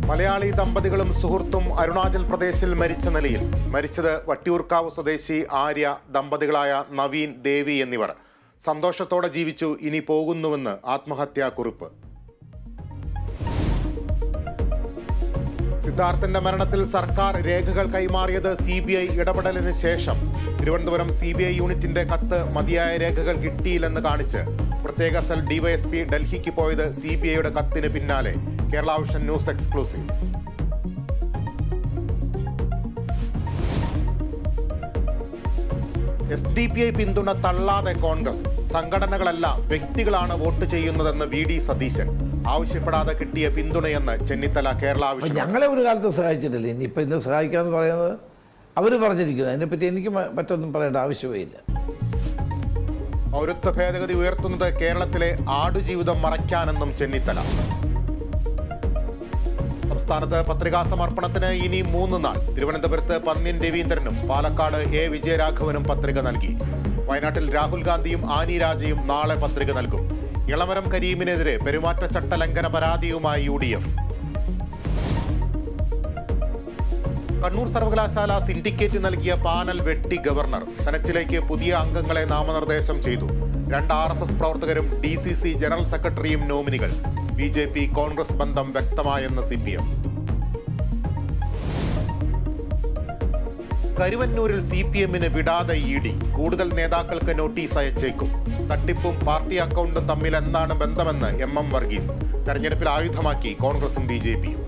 മലയാളി ദമ്പതികളും സുഹൃത്തും അരുണാചൽ പ്രദേശിൽ മരിച്ച നിലയിൽ. മരിച്ചത് വട്ടിയൂർക്കാവ് സ്വദേശി ആര്യ ദമ്പതികളായ നവീൻ, ദേവി എന്നിവർ. സന്തോഷത്തോടെ ജീവിച്ചു, ഇനി പോകുന്നുവെന്ന് ആത്മഹത്യാക്കുറിപ്പ്. സിദ്ധാർത്ഥന്റെ മരണത്തിൽ സർക്കാർ രേഖകൾ കൈമാറിയത് CBI ഇടപെടലിന് ശേഷം. തിരുവനന്തപുരം CBI യൂണിറ്റിന്റെ കത്ത് മതിയായ രേഖകൾ കിട്ടിയില്ലെന്ന് കാണിച്ച് പ്രത്യേക സെൽ DYSP ഡൽഹിക്ക് പോയത് CBIയുടെ കത്തിന് പിന്നാലെ. Kerala vision news exclusive. SDPI പിന്തുണ തള്ളാതെ കോൺഗ്രസ്. സംഘടനകളല്ല, വ്യക്തികളാണ് വോട്ട് ചെയ്യുന്നതെന്ന് VD സതീശൻ. ആവശ്യപ്പെടാതെ കിട്ടിയ പിന്തുണയെന്ന് ചെന്നിത്തല. കേരള വിഷൻ. ഞങ്ങളെ ഒരു കാലത്ത് സഹായിച്ചിട്ടില്ല, ഇനിയിപ്പോൾ ഇന്ന് സഹായിക്കാമെന്ന് പറയുന്നത് അവർ പറഞ്ഞിരിക്കുന്നു. അതിനെപ്പറ്റി എനിക്ക് മറ്റൊന്നും പറയേണ്ട ആവശ്യമേ ഇല്ല. പൗരത്വ ഭേദഗതി ഉയർത്തുന്നത് കേരളത്തിലെ ആടുജീവിതം മറയ്ക്കാനെന്നും ചെന്നിത്തല. സംസ്ഥാനത്ത് പത്രികാ സമർപ്പണത്തിന് ഇനി 3 നാൾ. തിരുവനന്തപുരത്ത് പന്ന്യൻ രവീന്ദ്രനും പാലക്കാട് A വിജയരാഘവനും പത്രിക നൽകി. വയനാട്ടിൽ രാഹുൽ ഗാന്ധിയും ആനി രാജയും നാളെ പത്രിക നൽകും. ഇളമരം കരീമിനെതിരെ പെരുമാറ്റച്ചട്ട ലംഘന പരാതിയുമായി UDF. കണ്ണൂർ സർവകലാശാല സിൻഡിക്കേറ്റ് നൽകിയ പാനൽ വെട്ടി ഗവർണർ. സെനറ്റിലേക്ക് പുതിയ അംഗങ്ങളെ നാമനിർദ്ദേശം ചെയ്തു. 2 RSS പ്രവർത്തകരും DCC ജനറൽ സെക്രട്ടറിയും നോമിനികൾ. BJP കോൺഗ്രസ് ബന്ധം വ്യക്തമായെന്ന് CPM. കരുവന്നൂരിൽ CPMന് വിടാതെ ED. കൂടുതൽ നേതാക്കൾക്ക് നോട്ടീസ് അയച്ചേക്കും. തട്ടിപ്പും പാർട്ടി അക്കൗണ്ടും തമ്മിൽ എന്താണ് ബന്ധമെന്ന് MM വർഗീസ്. തെരഞ്ഞെടുപ്പിൽ ആയുധമാക്കി കോൺഗ്രസും BJPയും.